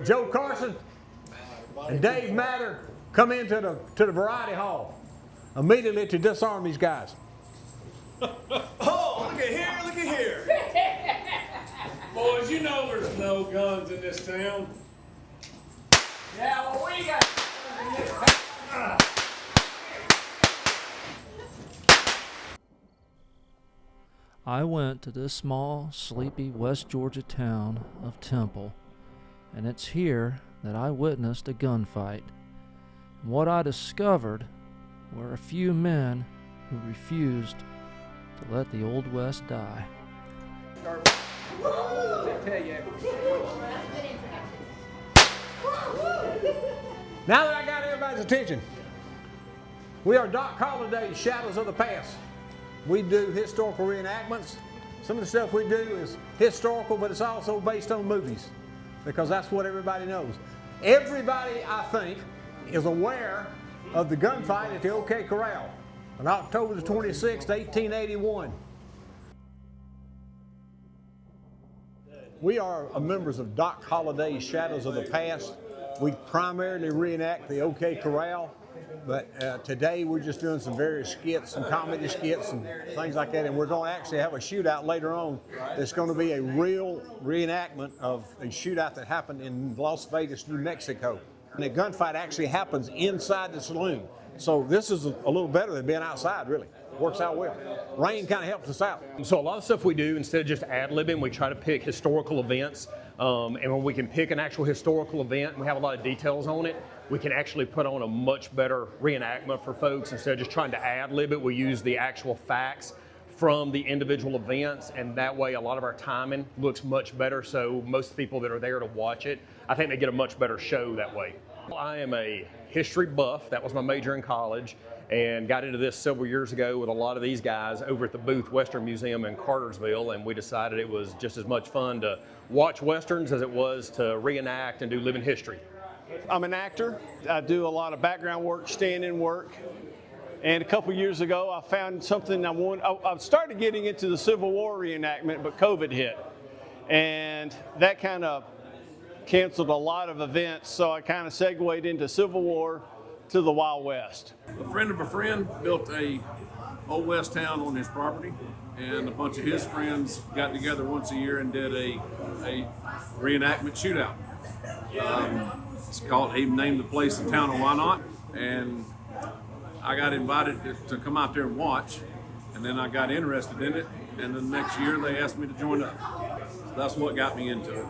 Joe Carson and Dave Mather come into the variety hall immediately to disarm these guys. Oh, look at here. Boys, you know there's no guns in this town. Yeah, well, we got guns in this town. I went to this small, sleepy West Georgia town of Temple, and it's here that I witnessed a gunfight. And what I discovered were a few men who refused to let the Old West die. Now that I got everybody's attention, we are Doc Holliday's Shadows of the Past. We do historical reenactments. Some of the stuff we do is historical, but it's also based on movies, because that's what everybody knows. Everybody, I think, is aware of the gunfight at the OK Corral on October the 26th, 1881. We are members of Doc Holliday's Shadows of the Past. We primarily reenact the OK Corral, but today we're just doing some various skits, some comedy skits and things like that, and we're going to actually have a shootout later on. It's going to be a real reenactment of a shootout that happened in Las Vegas, New Mexico. And the gunfight actually happens inside the saloon. So this is a little better than being outside, really. Works out well. Rain kind of helps us out. So a lot of stuff we do, instead of just ad-libbing, we try to pick historical events. And when we can pick an actual historical event and we have a lot of details on it, we can actually put on a much better reenactment for folks. Instead of just trying to ad-lib it, we use the actual facts from the individual events, and that way a lot of our timing looks much better. So most people that are there to watch it, I think they get a much better show that way. I am a history buff. That was my major in college, and got into this several years ago with a lot of these guys over at the Booth Western Museum in Cartersville, and we decided it was just as much fun to watch Westerns as it was to reenact and do living history. I'm an actor. I do a lot of background work, stand-in work. And a couple years ago, I found something I started getting into the Civil War reenactment, but COVID hit. And that kind of canceled a lot of events, so I kind of segued into Civil War to the Wild West. A friend of a friend built a Old West town on his property, and a bunch of his friends got together once a year and did a reenactment shootout. It's called, he named the place the Town of Why Not, and I got invited to come out there and watch, and then I got interested in it, and the next year they asked me to join up. So that's what got me into it.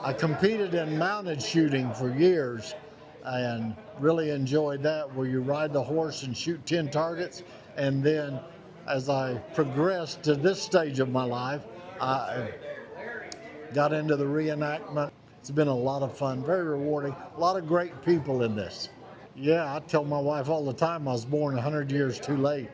I competed in mounted shooting for years and really enjoyed that, where you ride the horse and shoot 10 targets. And then as I progressed to this stage of my life, I got into the reenactment. It's been a lot of fun, very rewarding, a lot of great people in this. Yeah, I tell my wife all the time I was born 100 years too late.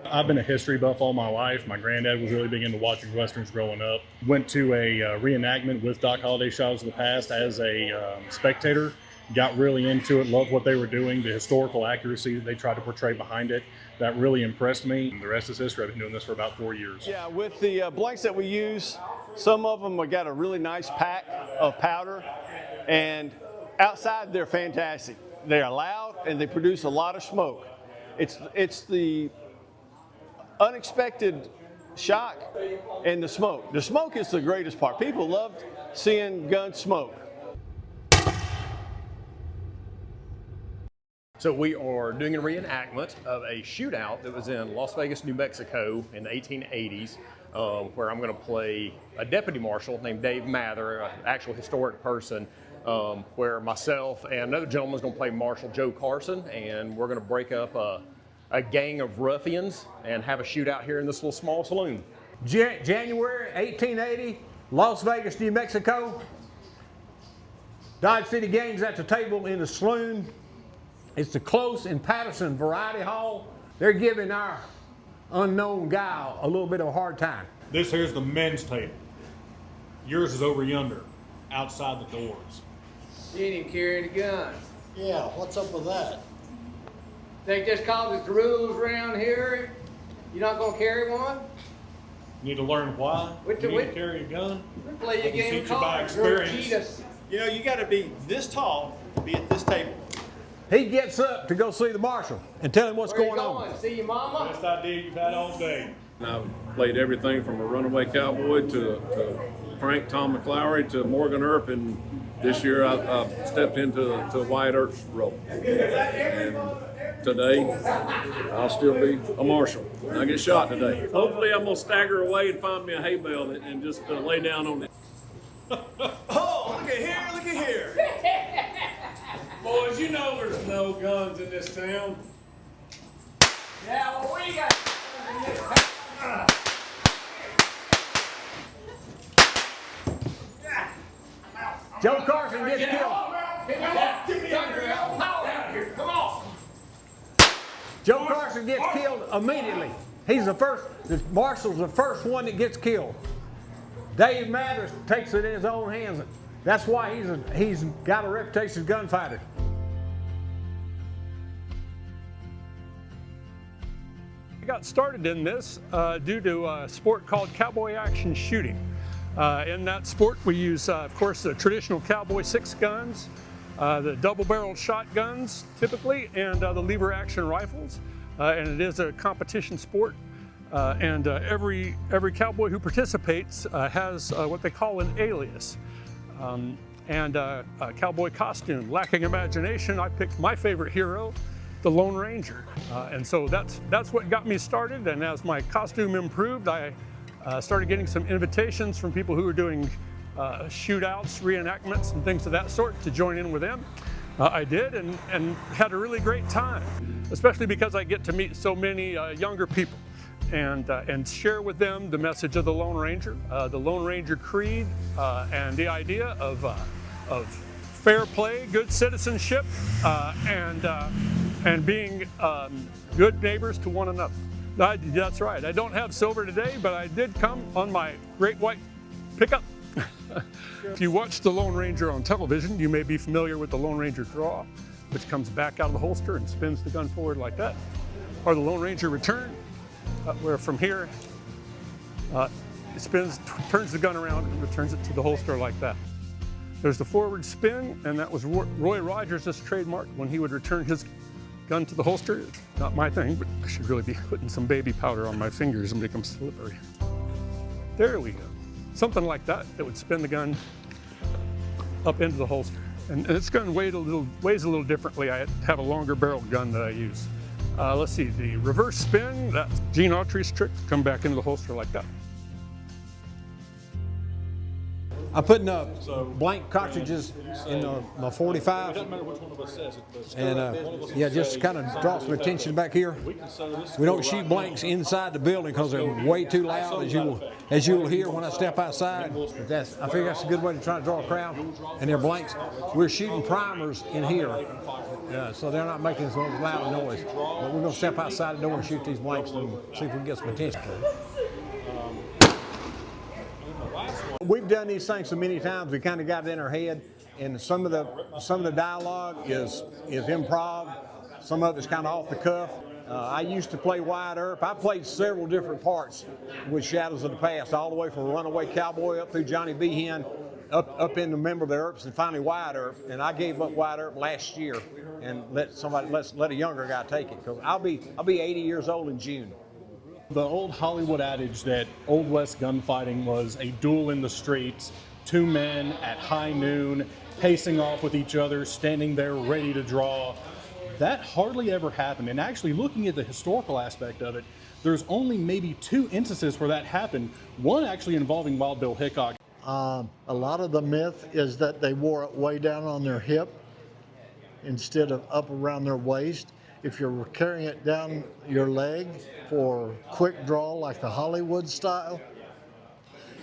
I've been a history buff all my life. My granddad was really big into watching Westerns growing up. Went to a reenactment with Doc Holliday's Shadows of the Past as a spectator. Got really into it, loved what they were doing, the historical accuracy that they tried to portray behind it. That really impressed me. And the rest is history. I've been doing this for about 4 years. Yeah, with the blanks that we use, some of them have got a really nice pack of powder, and outside they're fantastic. They're loud and they produce a lot of smoke. It's the unexpected shock and the smoke. The smoke is the greatest part. People loved seeing gun smoke. So we are doing a reenactment of a shootout that was in Las Vegas, New Mexico in the 1880s, where I'm going to play a deputy marshal named Dave Mather, an actual historic person, where myself and another gentleman is going to play Marshal Joe Carson, and we're going to break up a gang of ruffians and have a shootout here in this little small saloon. January 1880, Las Vegas, New Mexico. Dodge City Gang's at the table in the saloon. It's the Close and Patterson Variety Hall. They're giving our unknown guy a little bit of a hard time. This here's the men's table. Yours is over yonder, outside the doors. You ain't even carrying a gun. Yeah, what's up with that? Think just cause it's the rules around here, you're not gonna carry one? You need to learn why What you the- need to carry a gun. Play your I can game teach you by cards, or experience. cheat us. You know, you got to be this tall to be at this table. He gets up to go see the marshal and tell him what's Where you going on. going? See your mama? Best idea you've had all day. I've played everything from a runaway cowboy to Frank Tom McClowry to Morgan Earp, and this year I stepped into a Wyatt Earp's role. And today I'll still be a marshal. I get shot today. Hopefully I'm gonna stagger away and find me a hay bale and just lay down on it. Oh, look at here, look at here. Boys, you know there's no guns in this town. Yeah, well, we got in this town. Joe Carson gets killed. Come on. Joe Carson gets killed immediately. He's the first, the marshal's the first one that gets killed. Dave Mathers takes it in his own hands. That's why he's got a reputation as a gunfighter. I got started in this due to a sport called cowboy action shooting. In that sport, we use, of course, the traditional cowboy 6 guns, the double-barreled shotguns, typically, and the lever action rifles. And it is a competition sport. And every cowboy who participates has what they call an alias and a cowboy costume. Lacking imagination, I picked my favorite hero, the Lone Ranger. And so that's what got me started. And as my costume improved, I started getting some invitations from people who were doing shootouts, reenactments, and things of that sort to join in with them. I did and had a really great time, especially because I get to meet so many younger people and share with them the message of the Lone Ranger creed, and the idea of fair play, good citizenship, and being good neighbors to one another. That's right. I don't have silver today, but I did come on my great white pickup. If you watch the Lone Ranger on television, you may be familiar with the Lone Ranger draw, which comes back out of the holster and spins the gun forward like that. Or the Lone Ranger return, where from here, it spins, turns the gun around and returns it to the holster like that. There's the forward spin, and that was Roy Rogers' trademark when he would return his gun to the holster. It's not my thing, but I should really be putting some baby powder on my fingers and make them slippery. There we go. Something like that would spin the gun up into the holster. And this gun weighs a little differently. I have a longer barrel gun that I use. Let's see, the reverse spin, that's Gene Autry's trick, come back into the holster like that. I'm putting blank cartridges in my 45. It doesn't matter which one of us says it. And yeah, just kind of draw some attention back here. We don't shoot blanks inside the building because they're way too loud, as you will hear when I step outside. But I figure that's a good way to try to draw a crowd. And they're blanks. We're shooting primers in here, so they're not making so loud noise. But we're going to step outside the door and shoot these blanks and see if we can get some attention to them. We've done these things so many times, we kind of got it in our head, and some of the dialogue is improv, some of it's kind of off the cuff. I used to play Wyatt Earp. I played several different parts with Shadows of the Past, all the way from Runaway Cowboy up through Johnny Behan, up into member of the Earps, and finally Wyatt Earp. And I gave up Wyatt Earp last year and let a younger guy take it, because I'll be 80 years old in June. The old Hollywood adage that Old West gunfighting was a duel in the streets, 2 men at high noon, pacing off with each other, standing there ready to draw, that hardly ever happened. And actually, looking at the historical aspect of it, there's only maybe 2 instances where that happened, one actually involving Wild Bill Hickok. A lot of the myth is that they wore it way down on their hip instead of up around their waist. If you're carrying it down your leg for quick draw like the Hollywood style,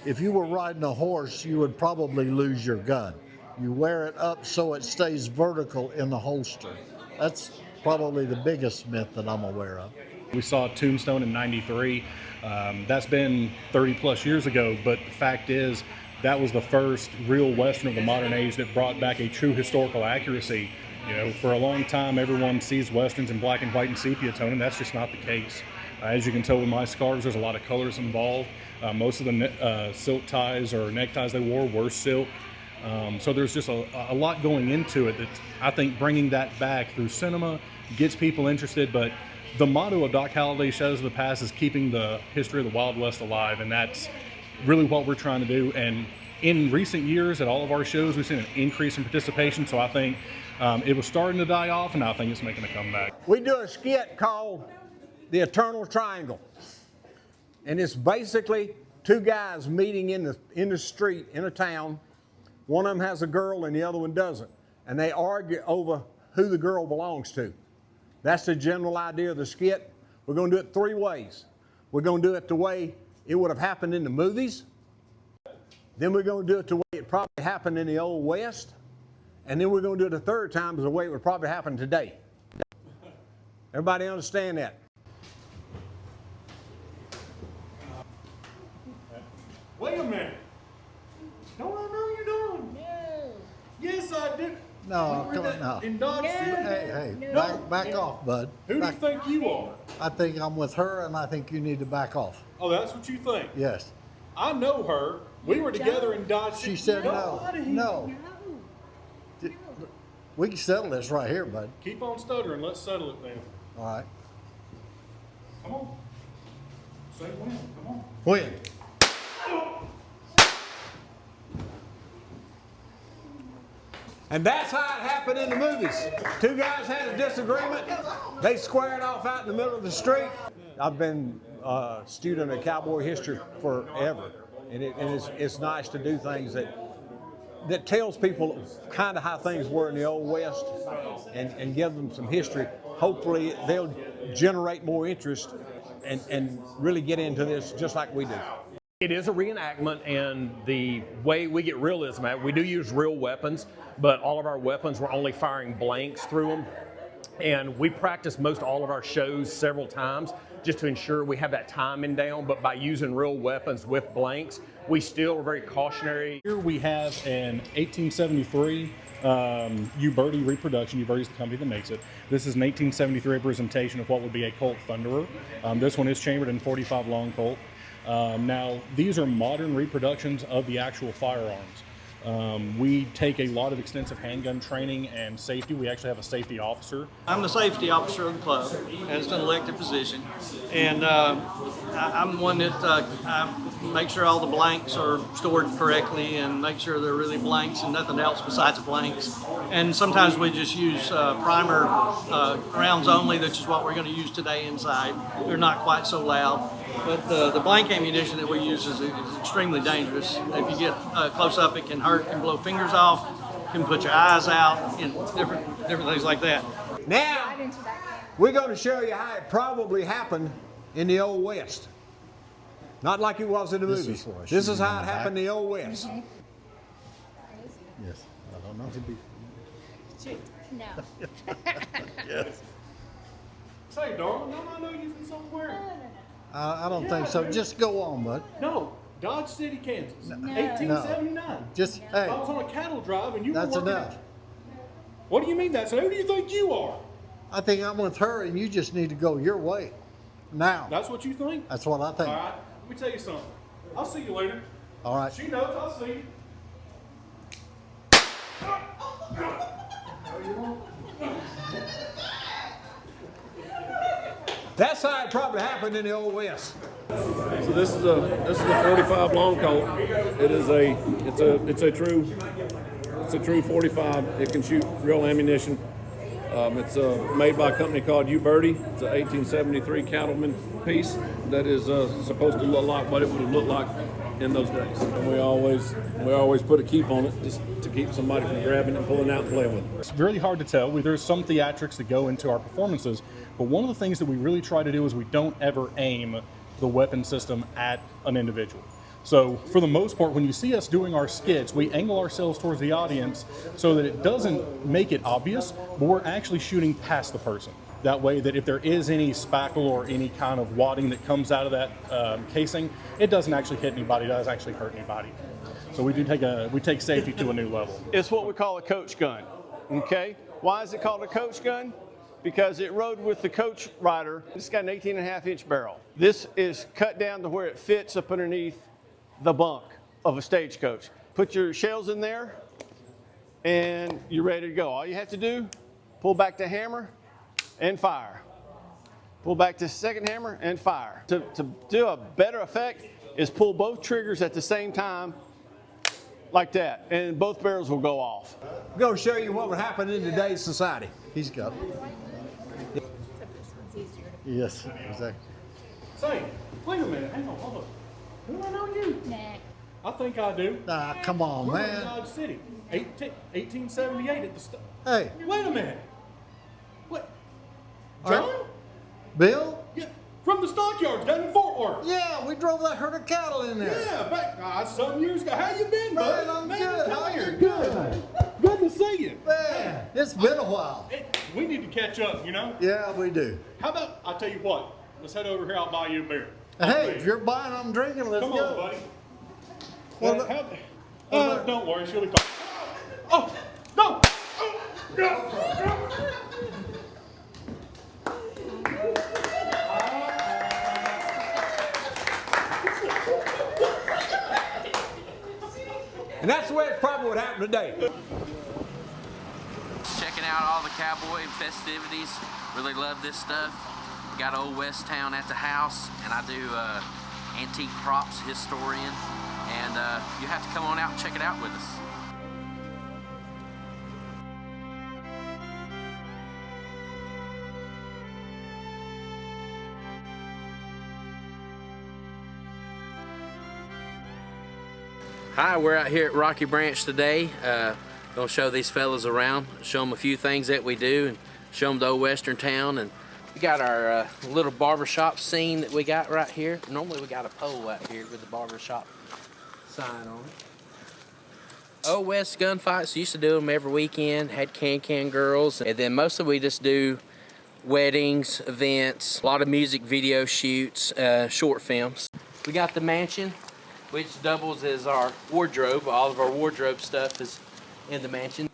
if you were riding a horse, you would probably lose your gun. You wear it up so it stays vertical in the holster. That's probably the biggest myth that I'm aware of. We saw Tombstone in '93. That's been 30 plus years ago, but the fact is that was the first real Western of the modern age that brought back a true historical accuracy. You know, for a long time, everyone sees Westerns in black and white and sepia tone, and that's just not the case. As you can tell with my scarves, there's a lot of colors involved. Most of the silk ties or neckties they wore silk. So there's just a lot going into it that I think bringing that back through cinema gets people interested. But the motto of Doc Holliday's Shadows of the Past is keeping the history of the Wild West alive, and that's really what we're trying to do. And in recent years at all of our shows, we've seen an increase in participation. So I think it was starting to die off, and I think it's making a comeback. We do a skit called The Eternal Triangle. And it's basically two guys meeting in the street in a town. One of them has a girl and the other one doesn't. And they argue over who the girl belongs to. That's the general idea of the skit. We're going to do it 3 ways. We're going to do it the way it would have happened in the movies. Then we're going to do it the way it probably happened in the Old West. And then we're going to do it the 3rd time as the way it would probably happen today. Everybody understand that? Wait a minute. Don't I know you're doing? No. Yes, I do. No, We were come on, no. In Dodge City. Hey, No. back off, bud. Who do you Back- think you are? I think I'm with her, and I think you need to back off. Oh, that's what you think. Yes. I know her. We were together in Dodge City. She said no. Nobody- No. No. We can settle this right here, bud. Keep on stuttering. Let's settle it then. All right. Come on. Say when. Come on. When? And that's how it happened in the movies. Two guys had a disagreement. They squared off out in the middle of the street. I've been a student of cowboy history forever. And it's nice to do things that tells people kind of how things were in the Old West and give them some history. Hopefully they'll generate more interest and really get into this just like we do. It is a reenactment, and the way we get realism at it, we do use real weapons, but all of our weapons, we're only firing blanks through them. And we practice most all of our shows several times just to ensure we have that timing down, but by using real weapons with blanks, we still are very cautionary. Here we have an 1873 Uberti reproduction. Uberti is the company that makes it. This is an 1873 representation of what would be a Colt Thunderer. This one is chambered in 45 long Colt. Now, these are modern reproductions of the actual firearms. We take a lot of extensive handgun training and safety. We actually have a safety officer. I'm the safety officer of the club, and it's an elected position. And I'm one that I make sure all the blanks are stored correctly and make sure they're really blanks and nothing else besides blanks. And sometimes we just use primer rounds only, which is what we're going to use today inside. They're not quite so loud. But the blank ammunition that we use is extremely dangerous. If you get close up, it can hurt, can blow fingers off, can put your eyes out, and different things like that. Now, we're going to show you how it probably happened in the Old West. Not like it was in the This movies. is what This she is how it meant. happened in the Old West. Yes. I don't know to be. No. Yes. Say, darling, don't I know you from somewhere? I don't think so. Just go on, bud. No. Dodge City, Kansas. 1879. Just, I hey, was on a cattle drive and you that's were working enough. What do you mean that's? Who do you think you are? I think I'm with her, and you just need to go your way. Now. That's what you think? That's what I think. All right. Let me tell you something. I'll see you later. All right. She knows I'll see you. That's how it probably happened in the Old West. So this is a 45 long Colt. It's a true 45. It can shoot real ammunition. It's made by a company called Uberti. It's an 1873 cattleman piece that is supposed to look like what it would have looked like in those days. And we always put a keep on it just to keep somebody from grabbing it and pulling out and playing with it. It's really hard to tell. There's some theatrics that go into our performances, but one of the things that we really try to do is we don't ever aim the weapon system at an individual. So for the most part, when you see us doing our skits, we angle ourselves towards the audience so that it doesn't make it obvious, but we're actually shooting past the person. That way that if there is any spackle or any kind of wadding that comes out of that casing, it doesn't actually hit anybody, it doesn't actually hurt anybody. So we take safety to a new level. It's what we call a coach gun, okay? Why is it called a coach gun? Because it rode with the coach rider. It's got an 18.5-inch barrel. This is cut down to where it fits up underneath the bunk of a stagecoach. Put your shells in there, and you're ready to go. All you have to do, pull back the hammer and fire. Pull back the second hammer and fire. To do a better effect is pull both triggers at the same time like that, and both barrels will go off. I'm going to show you what would happen in today's society. He's got it. Yes, exactly. Say, wait a minute, hang on, hold on. Do I know you? Nah. I think I do. Ah, come on, We're in man. Dodge City, 1878 at the start. Hey, Wait a minute. What? All right. John? Bill? Yeah, from the stockyards down in Fort Worth. Yeah, we drove that herd of cattle in there. Yeah, back some years ago. How you been, bud? Man, I'm good. come How here. you Good. Good to see you. Man, it's been a while. Hey, we need to catch up, you know? Yeah, we do. How about, I'll tell you what, let's head over here, I'll buy you a beer. Hey, if you're buying, I'm drinking. Let's Come go. on, buddy. What Well, about- don't worry, she'll be fine. Oh, no! Oh, no! And that's the way it probably would happen today. Checking out all the cowboy festivities. Really love this stuff. Got Old West Town at the house, and I do antique props historian. And you have to come on out and check it out with us. Hi, we're out here at Rocky Branch today. Gonna show these fellas around, show them a few things that we do, and show them the old western town. And we got our little barbershop scene that we got right here. Normally we got a pole out here with the barbershop sign on it. Old West gunfights, used to do them every weekend, had can girls, and then mostly we just do weddings, events, a lot of music video shoots, short films. We got the mansion, which doubles as our wardrobe. All of our wardrobe stuff is in the mansion.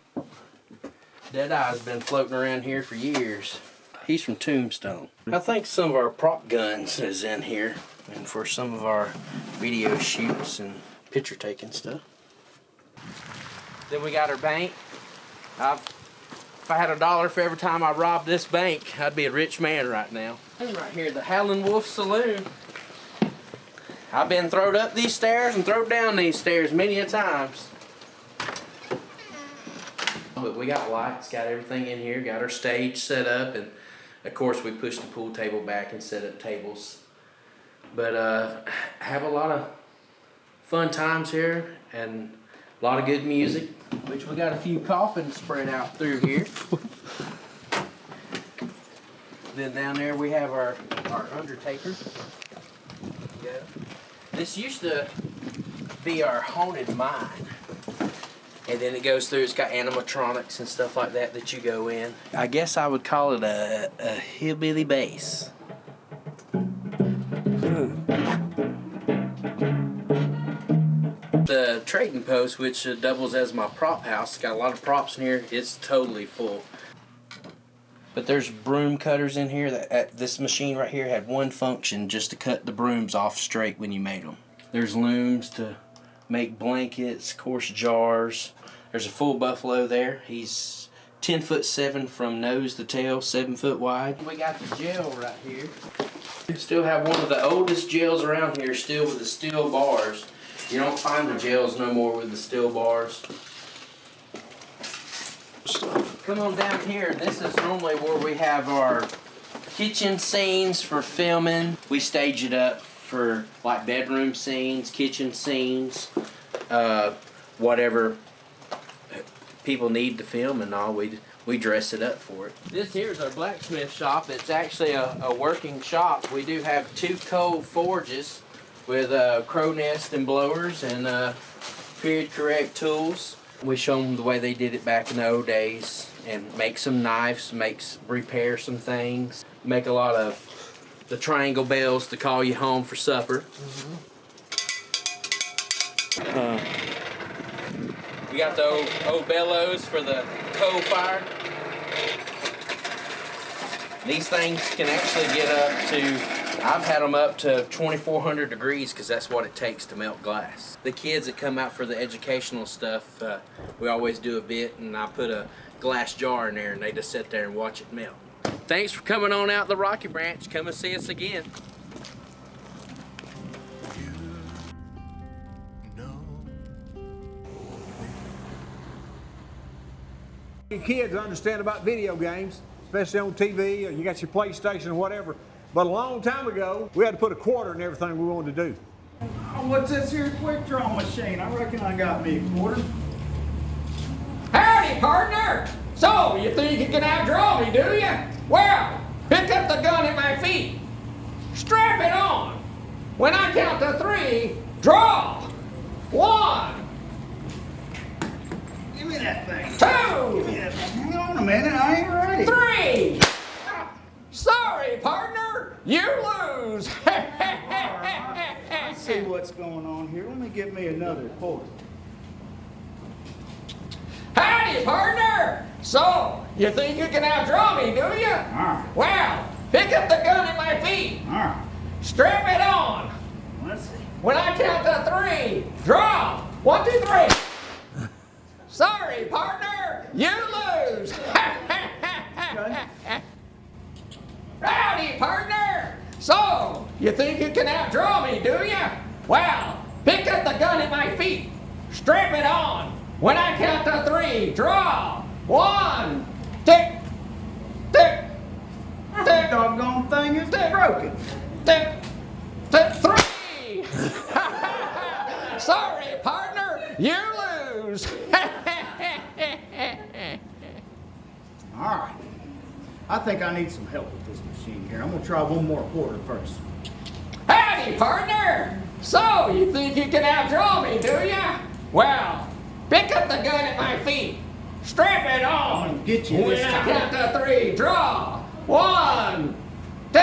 Deadeye's been floating around here for years. He's from Tombstone. I think some of our prop guns is in here, and for some of our video shoots and picture taking stuff. Then we got our bank. If I had $1 for every time I robbed this bank, I'd be a rich man right now. And right here, the Howlin' Wolf Saloon. I've been throwed up these stairs and throwed down these stairs many a times. But we got lights, got everything in here, got our stage set up, and of course we pushed the pool table back and set up tables. But have a lot of fun times here and a lot of good music, which we got a few coffins spread out through here. Then down there we have our undertaker. Yeah. This used to be our haunted mine. And then it goes through, it's got animatronics and stuff like that that you go in. I guess I would call it a hillbilly base. The trading post, which doubles as my prop house, got a lot of props in here. It's totally full. But there's broom cutters in here. This machine right here had one function, just to cut the brooms off straight when you made them. There's looms to make blankets, of course jars. There's a full buffalo there. He's 10'7" from nose to tail, 7 foot wide. We got the jail right here. We still have one of the oldest jails around here, still with the steel bars. You don't find the jails no more with the steel bars. Come on down here. This is normally where we have our kitchen scenes for filming. We stage it up for like bedroom scenes, kitchen scenes, whatever people need to film and all. We dress it up for it. This here is our blacksmith shop. It's actually a working shop. We do have 2 coal forges with crow nest and blowers and period correct tools. We show them the way they did it back in the old days and make some knives, repair some things, make a lot of the triangle bells to call you home for supper. We got the old bellows for the coal fire. These things can actually get up to I've had them up to 2,400 degrees because that's what it takes to melt glass. The kids that come out for the educational stuff, we always do a bit, and I put a glass jar in there and they just sit there and watch it melt. Thanks for coming on out the Rocky Branch. Come and see us again. Your kids understand about video games, especially on TV, or you got your PlayStation or whatever. But a long time ago, we had to put a quarter in everything we wanted to do. What's this here quick draw machine? I reckon I got me a quarter. Howdy, partner! So, you think you can outdraw me, do you? Well, pick up the gun at my feet. Strap it on. When I count to 3, draw. 1, Give me that thing. 2, Give me that thing. Hang on a minute, I ain't ready. 3. Sorry, partner, you lose. I see what's going on here. Let me get me another quarter. Howdy, partner! So, you think you can outdraw me, do you? Alright. Well, pick up the gun at my feet. Alright. Strap it on. Let's see. When I count to 3, draw. 1, 2, 3. Sorry, partner, you lose. Howdy, partner! So, you think you can outdraw me, do you? Well, pick up the gun at my feet. Strap it on. When I count to 3, draw. 1, tick, tick, That tick, doggone thing is tick, broken. tick, tick, 3. Sorry, partner, you lose. Alright. I think I need some help with this machine here. I'm gonna try one more quarter first. Howdy, partner! So, you think you can outdraw me, do ya? Well, pick up the gun at my feet. Strap it on. I'm gonna get you when this I time. count to 3, draw. 1, 2.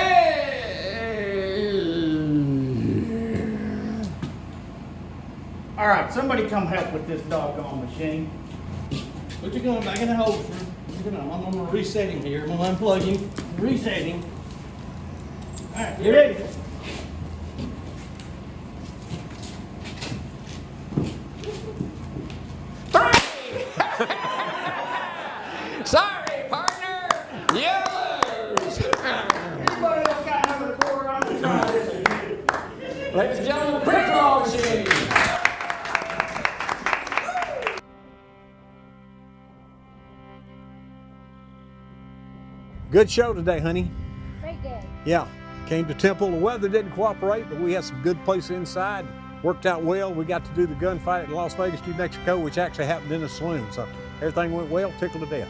Alright, somebody come help with this doggone machine. Put your gun back in the holster. I'm gonna reset him here. I'm gonna unplug him, reset him. Alright, you ready? Sorry, partner, you lose. Anybody else got another quarter? I'm gonna try this again. Ladies and gentlemen, quick draw machine. Good show today, honey. Great day. Yeah, came to Temple. The weather didn't cooperate, but we had some good places inside. Worked out well. We got to do the gunfight at Las Vegas, New Mexico, which actually happened in a saloon. So everything went well, tickled to death.